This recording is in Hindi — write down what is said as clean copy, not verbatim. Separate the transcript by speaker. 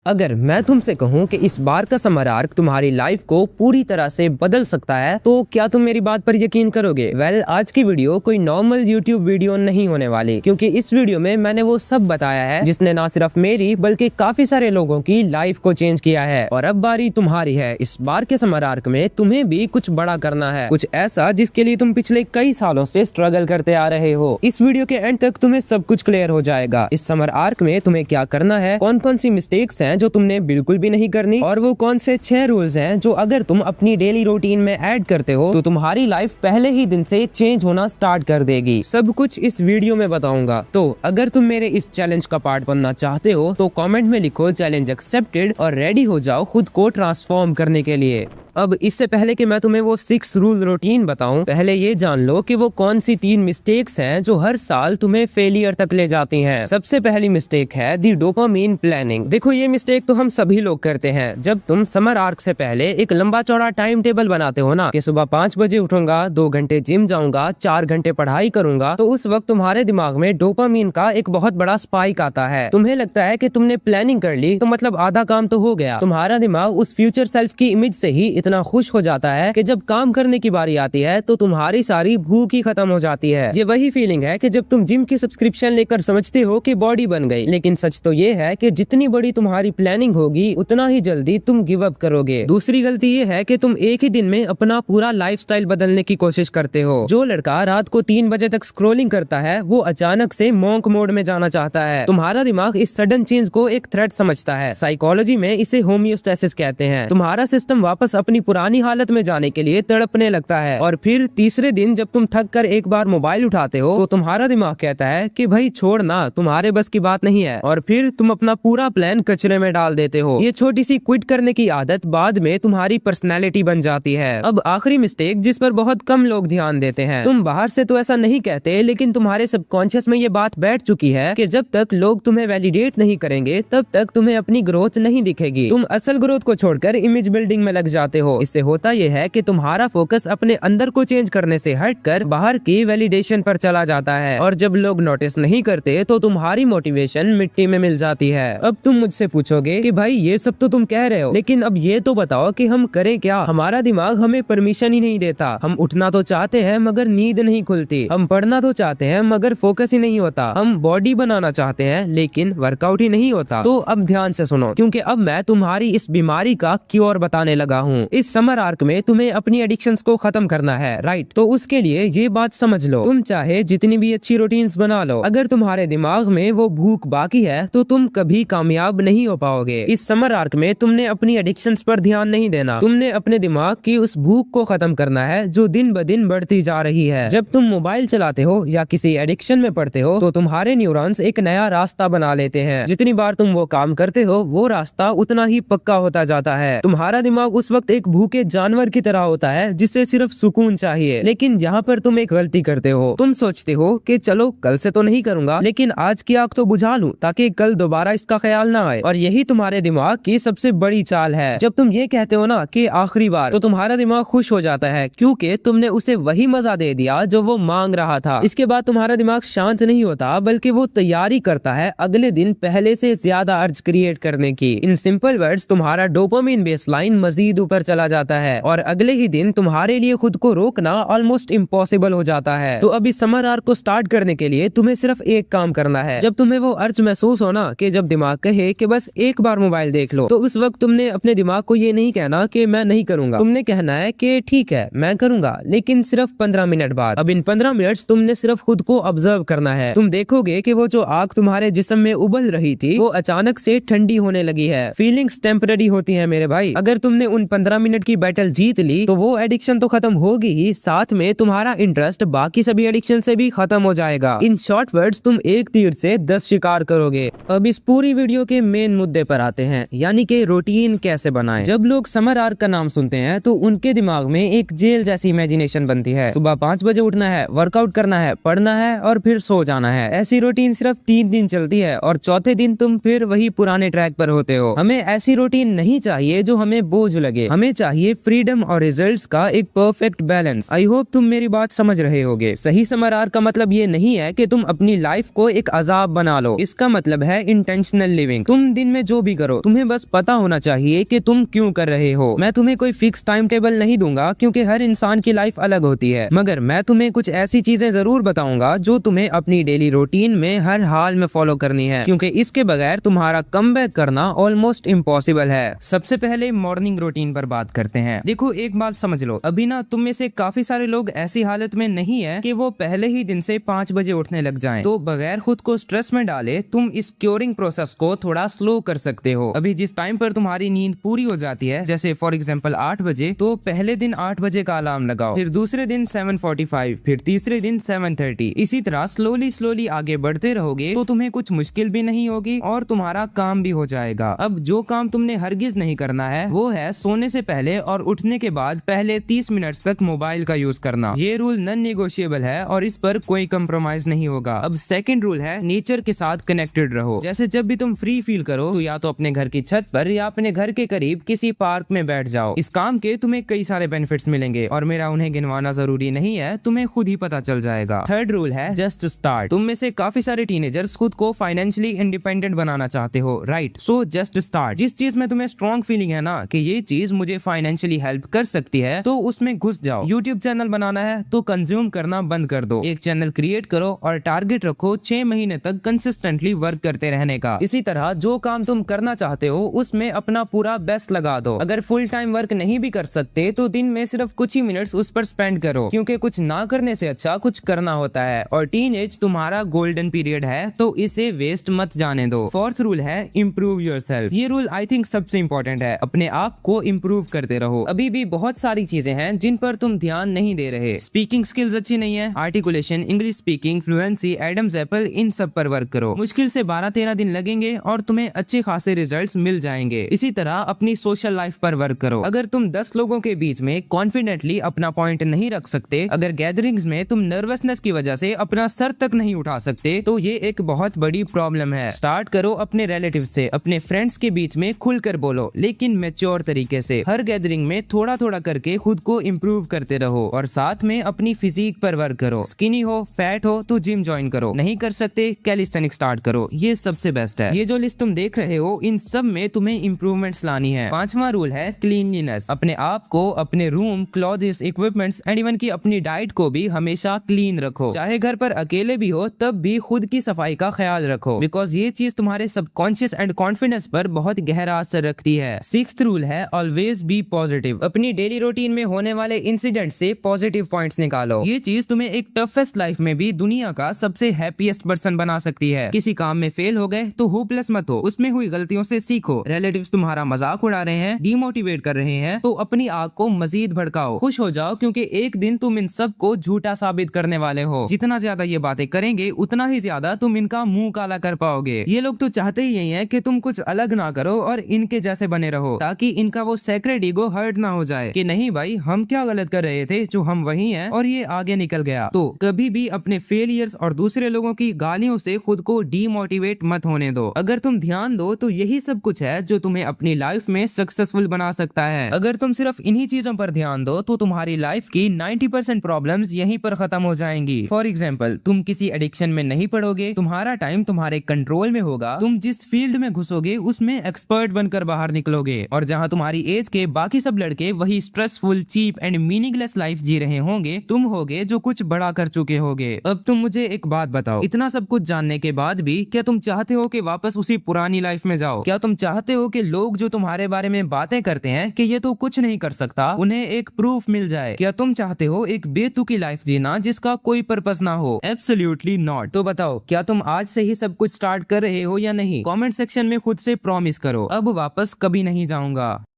Speaker 1: अगर मैं तुमसे कहूं कि इस बार का समर आर्क तुम्हारी लाइफ को पूरी तरह से बदल सकता है तो क्या तुम मेरी बात पर यकीन करोगे? आज की वीडियो कोई नॉर्मल यूट्यूब वीडियो नहीं होने वाली, क्योंकि इस वीडियो में मैंने वो सब बताया है जिसने ना सिर्फ मेरी बल्कि काफी सारे लोगों की लाइफ को चेंज किया है। और अब बारी तुम्हारी है। इस बार के समर आर्क में तुम्हें भी कुछ बड़ा करना है, कुछ ऐसा जिसके लिए तुम पिछले कई सालों से स्ट्रगल करते आ रहे हो। इस वीडियो के एंड तक तुम्हें सब कुछ क्लियर हो जाएगा। इस समर आर्क में तुम्हें क्या करना है, कौन कौन सी मिस्टेक्स हैं जो तुमने बिल्कुल भी नहीं करनी, और वो कौन से 6 रूल्स हैं जो अगर तुम अपनी डेली रूटीन में ऐड करते हो तो तुम्हारी लाइफ पहले ही दिन से चेंज होना स्टार्ट कर देगी। सब कुछ इस वीडियो में बताऊंगा। तो अगर तुम मेरे इस चैलेंज का पार्ट बनना चाहते हो तो कमेंट में लिखो चैलेंज एक्सेप्टेड और रेडी हो जाओ खुद को ट्रांसफॉर्म करने के लिए। अब इससे पहले कि मैं तुम्हें वो 6 रूल रूटीन बताऊं, पहले ये जान लो कि वो कौन सी 3 मिस्टेक्स हैं जो हर साल तुम्हें फेलियर तक ले जाती हैं। सबसे पहली मिस्टेक है दी डोपामिन प्लानिंग। देखो, ये मिस्टेक तो हम सभी लोग करते हैं। जब तुम समर आर्क से पहले एक लंबा चौड़ा टाइम टेबल बनाते हो ना कि सुबह 5 बजे उठूंगा, 2 घंटे जिम जाऊंगा, 4 घंटे पढ़ाई करूंगा, तो उस वक्त तुम्हारे दिमाग में डोपामिन का एक बहुत बड़ा स्पाइक आता है। तुम्हें लगता है कि तुमने प्लानिंग कर ली तो मतलब आधा काम तो हो गया। तुम्हारा दिमाग उस फ्यूचर सेल्फ की इमेज से ही इतना खुश हो जाता है कि जब काम करने की बारी आती है तो तुम्हारी सारी भूख ही खत्म हो जाती है। ये वही फीलिंग है कि जब तुम जिम की सब्सक्रिप्शन लेकर समझते हो कि बॉडी बन गई, लेकिन सच तो ये है कि जितनी बड़ी तुम्हारी प्लानिंग होगी उतना ही जल्दी तुम गिव अप करोगे। दूसरी गलती ये है कि तुम एक ही दिन में अपना पूरा लाइफस्टाइल बदलने की कोशिश करते हो। जो लड़का रात को 3 बजे तक स्क्रोलिंग करता है वो अचानक से मॉन्क मोड में जाना चाहता है। तुम्हारा दिमाग इस सडन चेंज को एक थ्रेट समझता है। साइकोलॉजी में इसे होमियोस्टेसिस कहते हैं। तुम्हारा सिस्टम वापस अपनी पुरानी हालत में जाने के लिए तड़पने लगता है। और फिर तीसरे दिन जब तुम थक कर एक बार मोबाइल उठाते हो तो तुम्हारा दिमाग कहता है कि भाई छोड़ ना, तुम्हारे बस की बात नहीं है, और फिर तुम अपना पूरा प्लान कचरे में डाल देते हो। ये छोटी सी क्विट करने की आदत बाद में तुम्हारी पर्सनैलिटी बन जाती है। अब आखिरी मिस्टेक जिस पर बहुत कम लोग ध्यान देते हैं। तुम बाहर से तो ऐसा नहीं कहते, लेकिन तुम्हारे सबकॉन्शियस में ये बात बैठ चुकी है कि जब तक लोग तुम्हें वैलिडेट नहीं करेंगे तब तक तुम्हें अपनी ग्रोथ नहीं दिखेगी। तुम असल ग्रोथ को छोड़कर इमेज बिल्डिंग में लग जाते हो। इससे होता यह है कि तुम्हारा फोकस अपने अंदर को चेंज करने से हटकर बाहर की वैलिडेशन पर चला जाता है, और जब लोग नोटिस नहीं करते तो तुम्हारी मोटिवेशन मिट्टी में मिल जाती है। अब तुम मुझसे पूछोगे कि भाई ये सब तो तुम कह रहे हो, लेकिन अब ये तो बताओ कि हम करें क्या? हमारा दिमाग हमें परमिशन ही नहीं देता। हम उठना तो चाहते हैं मगर नींद नहीं खुलती। हम पढ़ना तो चाहते हैं मगर फोकस ही नहीं होता। हम बॉडी बनाना चाहते हैं लेकिन वर्कआउट ही नहीं होता। तो अब ध्यान से सुनो, क्योंकि अब मैं तुम्हारी इस बीमारी का क्योर बताने लगा हूँ। इस समर आर्क में तुम्हें अपनी एडिक्शंस को खत्म करना है, राइट? तो उसके लिए ये बात समझ लो, तुम चाहे जितनी भी अच्छी रूटीन्स बना लो, अगर तुम्हारे दिमाग में वो भूख बाकी है तो तुम कभी कामयाब नहीं हो पाओगे। इस समर आर्क में तुमने अपनी एडिक्शंस पर ध्यान नहीं देना। तुमने अपने दिमाग की उस भूख को खत्म करना है जो दिन ब दिन बढ़ती जा रही है। जब तुम मोबाइल चलाते हो या किसी एडिक्शन में पड़ते हो तो तुम्हारे न्यूरॉन्स एक नया रास्ता बना लेते हैं। जितनी बार तुम वो काम करते हो वो रास्ता उतना ही पक्का होता जाता है। तुम्हारा दिमाग उस वक्त एक भूखे जानवर की तरह होता है जिसे सिर्फ सुकून चाहिए। लेकिन यहाँ पर तुम एक गलती करते हो। तुम सोचते हो कि चलो कल से तो नहीं करूंगा, लेकिन आज की आग तो बुझा लूं ताकि कल दोबारा इसका ख्याल ना आए। और यही तुम्हारे दिमाग की सबसे बड़ी चाल है। जब तुम ये कहते हो ना कि आखिरी बार, तो तुम्हारा दिमाग खुश हो जाता है क्योंकि तुमने उसे वही मजा दे दिया जो वो मांग रहा था। इसके बाद तुम्हारा दिमाग शांत नहीं होता बल्कि वो तैयारी करता है अगले दिन पहले से ज्यादा अर्ज क्रिएट करने की। इन सिंपल वर्ड्स तुम्हारा डोपामिन बेसलाइन मजीद ऊपर चला जाता है और अगले ही दिन तुम्हारे लिए खुद को रोकना ऑलमोस्ट इम्पॉसिबल हो जाता है। तो अभी समर आर्क को स्टार्ट करने के लिए तुम्हें सिर्फ एक काम करना है। जब तुम्हें वो अर्ज महसूस हो ना कि जब दिमाग कहे कि बस एक बार मोबाइल देख लो, तो उस वक्त तुमने अपने दिमाग को ये नहीं कहना कि मैं नहीं करूंगा। तुमने कहना है कि ठीक है मैं करूंगा, लेकिन सिर्फ 15 मिनट बाद। अब इन 15 मिनट तुमने सिर्फ खुद को ऑब्जर्व करना है। तुम देखोगे कि वो जो आग तुम्हारे जिस्म में उबल रही थी वो अचानक से ठंडी होने लगी है। फीलिंग्स टेम्पररी होती है मेरे भाई। अगर तुमने उन 15 मिनट की बैटल जीत ली तो वो एडिक्शन तो खत्म होगी ही, साथ में तुम्हारा इंटरेस्ट बाकी सभी एडिक्शन से भी खत्म हो जाएगा। इन शॉर्ट वर्ड्स तुम एक तीर से 10 शिकार करोगे। अब इस पूरी वीडियो के मेन मुद्दे पर आते हैं, यानी कि रूटीन कैसे बनाएं। जब लोग समर आर्क का नाम सुनते हैं तो उनके दिमाग में एक जेल जैसी इमेजिनेशन बनती है। सुबह 5 बजे उठना है, वर्कआउट करना है, पढ़ना है और फिर सो जाना है। ऐसी रूटीन सिर्फ 3 दिन चलती है और चौथे दिन तुम फिर वही पुराने ट्रैक पर होते हो। हमें ऐसी रूटीन नहीं चाहिए जो हमें बोझ लगे। हमें तुम्हें चाहिए फ्रीडम और रिजल्ट्स का एक परफेक्ट बैलेंस। आई होप तुम मेरी बात समझ रहे होगे। सही समर आर्क का मतलब ये नहीं है कि तुम अपनी लाइफ को एक अजाब बना लो। इसका मतलब है इंटेंशनल लिविंग। तुम दिन में जो भी करो, तुम्हें बस पता होना चाहिए कि तुम क्यों कर रहे हो। मैं तुम्हें कोई फिक्स टाइम टेबल नहीं दूंगा क्योंकि हर इंसान की लाइफ अलग होती है, मगर मैं तुम्हें कुछ ऐसी चीजें जरूर बताऊंगा जो तुम्हें अपनी डेली रूटीन में हर हाल में फॉलो करनी है, क्योंकि इसके बगैर तुम्हारा कमबैक करना ऑलमोस्ट इम्पॉसिबल है। सबसे पहले मॉर्निंग रूटीन पर बात करते हैं। देखो, एक बात समझ लो, अभी ना तुम में से काफी सारे लोग ऐसी हालत में नहीं है कि वो पहले ही दिन से 5 बजे उठने लग जाएं। तो बगैर खुद को स्ट्रेस में डाले तुम इस क्योरिंग प्रोसेस को थोड़ा स्लो कर सकते हो। अभी जिस टाइम पर तुम्हारी नींद पूरी हो जाती है, जैसे फॉर एग्जांपल 8 बजे, तो पहले दिन 8 बजे का अलार्म लगाओ, फिर दूसरे दिन 7:45, फिर तीसरे दिन 7:30। इसी तरह स्लोली आगे बढ़ते रहोगे तो तुम्हें कुछ मुश्किल भी नहीं होगी और तुम्हारा काम भी हो जाएगा। अब जो काम तुमने हरगिज नहीं करना है वो है सोने से पहले और उठने के बाद पहले 30 मिनट तक मोबाइल का यूज करना। ये रूल नॉन नेगोशिएबल है और इस पर कोई कंप्रोमाइज नहीं होगा। अब सेकंड रूल है नेचर के साथ कनेक्टेड रहो। जैसे जब भी तुम फ्री फील करो तो या तो अपने घर की छत पर या अपने घर के करीब किसी पार्क में बैठ जाओ। इस काम के तुम्हें कई सारे बेनिफिट्स मिलेंगे और मेरा उन्हें गिनवाना जरूरी नहीं है, तुम्हें खुद ही पता चल जाएगा। थर्ड रूल है जस्ट स्टार्ट। तुम में से काफी सारे टीनेजर्स खुद को फाइनेंशियली इंडिपेंडेंट बनाना चाहते हो, राइट? So just start. जिस चीज में तुम्हें स्ट्रॉन्ग फीलिंग है ना कि ये चीज मुझे फाइनेंशियली हेल्प कर सकती है, तो उसमें घुस जाओ। यूट्यूब चैनल बनाना है तो कंज्यूम करना बंद कर दो। एक चैनल क्रिएट करो और टारगेट रखो 6 महीने तक कंसिस्टेंटली वर्क करते रहने का। इसी तरह जो काम तुम करना चाहते हो उसमें अपना पूरा बेस्ट लगा दो। अगर फुल टाइम वर्क नहीं भी कर सकते तो दिन में सिर्फ कुछ ही मिनट्स उस पर स्पेंड करो, क्योंकि कुछ ना करने से अच्छा कुछ करना होता है और टीन एज तुम्हारा गोल्डन पीरियड है, तो इसे वेस्ट मत जाने दो। फोर्थ रूल है इम्प्रूव योरसेल्फ। ये रूल आई थिंक सबसे इंपॉर्टेंट है। अपने आप को इम्प्रूव करते रहो। अभी भी बहुत सारी चीजें हैं जिन पर तुम ध्यान नहीं दे रहे। स्पीकिंग स्किल्स अच्छी नहीं है, articulation, English speaking, fluency, Adam's apple, इन सब पर वर्क करो। मुश्किल से 12-13 दिन लगेंगे और तुम्हें अच्छे खासे रिजल्ट्स मिल जाएंगे। इसी तरह अपनी सोशल लाइफ पर वर्क करो। अगर तुम 10 लोगों के बीच में कॉन्फिडेंटली अपना पॉइंट नहीं रख सकते, अगर गैदरिंग्स में तुम नर्वसनेस की वजह से अपना सर तक नहीं उठा सकते, तो ये एक बहुत बड़ी प्रॉब्लम है। स्टार्ट करो अपने रिलेटिव से, अपने फ्रेंड्स के बीच में खुलकर बोलो, लेकिन मैच्योर तरीके से। हर गैदरिंग में थोड़ा थोड़ा करके खुद को इम्प्रूव करते रहो और साथ में अपनी फिजिक पर वर्क करो। स्किनी हो, फैट हो तो जिम ज्वाइन करो, नहीं कर सकते कैलिस्थेनिक्स स्टार्ट करो, ये सबसे बेस्ट है। ये जो लिस्ट तुम देख रहे हो इन सब में तुम्हें इम्प्रूवमेंट्स लानी है। 5वां रूल है क्लीनलीनेस। अपने आप को, अपने room, clothes, equipments and even की अपनी डाइट को भी हमेशा क्लीन रखो। चाहे घर पर अकेले भी हो तब भी खुद की सफाई का ख्याल रखो, बिकॉज ये चीज तुम्हारे सबकॉन्शियस एंड कॉन्फिडेंस पर बहुत गहरा असर रखती है। 6th रूल है ऑलवेज बी पॉजिटिव। अपनी डेली रूटीन में होने वाले इंसिडेंट से पॉजिटिव पॉइंट्स निकालो। ये चीज तुम्हें एक टफेस्ट लाइफ में भी दुनिया का सबसे हैप्पीएस्ट पर्सन बना सकती है। किसी काम में फेल हो गए तो होपलेस मत हो, उसमें हुई गलतियों से सीखो। रिलेटिव्स तुम्हारा मजाक उड़ा रहे हैं, डिमोटिवेट कर रहे हैं, तो अपनी आग को मजीद भड़काओ। खुश हो जाओ क्योंकि एक दिन तुम इन सब को झूठा साबित करने वाले हो। जितना ज्यादा ये बातें करेंगे उतना ही ज्यादा तुम इनका मुंह काला कर पाओगे। ये लोग तो चाहते ही यही है कि तुम कुछ अलग ना करो और इनके जैसे बने रहो, ताकि इनका वो सेक्रेड ईगो हर्ट ना हो जाए कि नहीं भाई, हम क्या गलत कर रहे थे जो हम वही हैं और ये आगे निकल गया। तो कभी भी अपने फेलियर्स और दूसरे लोगों की गालियों से खुद को डीमोटिवेट मत होने दो। अगर तुम ध्यान दो तो यही सब कुछ है जो तुम्हें अपनी लाइफ में सक्सेसफुल बना सकता है। अगर तुम सिर्फ इन्हीं चीजों पर ध्यान दो तो तुम्हारी लाइफ की 90% प्रॉब्लम्स यहीं पर खत्म हो जाएंगी। फॉर एग्जाम्पल, तुम किसी एडिक्शन में नहीं पड़ोगे, तुम्हारा टाइम तुम्हारे कंट्रोल में होगा, तुम जिस फील्ड में घुसोगे उसमें एक्सपर्ट बनकर बाहर निकलोगे, और जहां तुम्हारी एज के बाकी सब लड़के वही stressful, cheap and meaningless life जी रहे होंगे, तुम होगे जो कुछ बड़ा कर चुके होगे। अब तुम मुझे एक बात बताओ, इतना सब कुछ जानने के बाद भी क्या तुम चाहते हो कि वापस उसी पुरानी लाइफ में जाओ? क्या तुम चाहते हो कि लोग जो तुम्हारे बारे में बातें करते हैं कि ये तो कुछ नहीं कर सकता, उन्हें एक प्रूफ मिल जाए? क्या तुम चाहते हो एक बेतुकी लाइफ जीना जिसका कोई पर्पस ना हो? Absolutely not. तो बताओ, क्या तुम आज से ही सब कुछ स्टार्ट कर रहे हो या नहीं? कमेंट सेक्शन में खुद से प्रॉमिस करो, अब वापस कभी नहीं जाऊंगा।